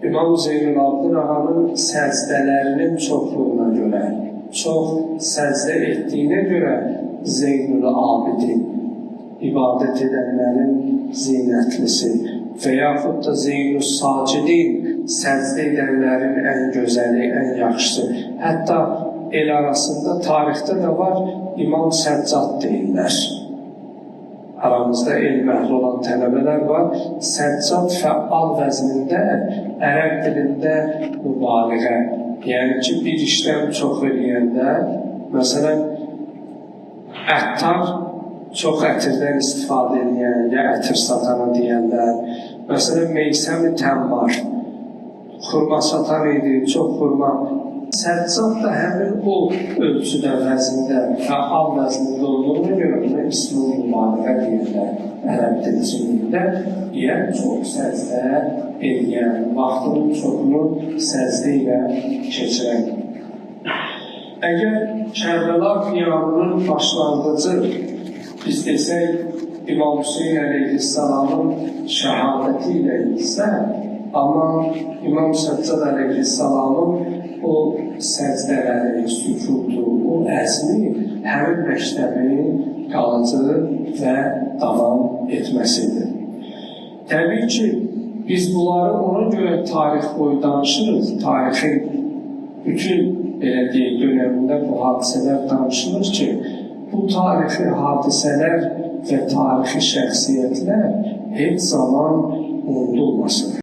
İmam Zeynalabdin ağanın səzdələrinin çoxluğuna görə, çox səzdə etdiyinə görə Zeynul-Abidin, ibadət edənlərin zinətlisi və yaxud da Zeynul-Sacidin, səzdə edənlərin ən gözəli, ən yaxşısı. Hətta el arasında, tarixdə də var, İmam Səccad deyirlər. Aramızda elm əhli olan tələbələr var. Səccad fəal vəznində, ərəb dilində mübaliğə. Yəni ki, bir işdən çox eləyəndə, məsələn, əttar çox ətirdən istifadə edən, ya ətir satana deyənlər, məsələn, Meysəm-i Təmmar, xurma satan idi, çox xurma. Səccad da həmin o ölçüdə, vəzində, fəal vəznində olduğuna görə buna ismi mübaliğə deyirlər, ərəb dilciliyində. Yəni, çox səzdə edən, vaxtının çoxunu səzdə ilə keçirən. Əgər Kərbəla qiyamının başlanğıcı biz desək İmam Hüseyin əleyhissalamın şəhadəti ilə isə, amma İmam Səccad əleyhissalamın o səzdələri, sükutu, o əzmi həmin məktəbin qalıcı və davam etməsidir. Təbii ki, biz bunları ona görə tarix boyu danışırıq. Tarixin bütün belə deyək, dönəmində bu hadisələr danışılır ki, bu tarixi hadisələr və tarixi şəxsiyyətlər heç zaman unudulmasın.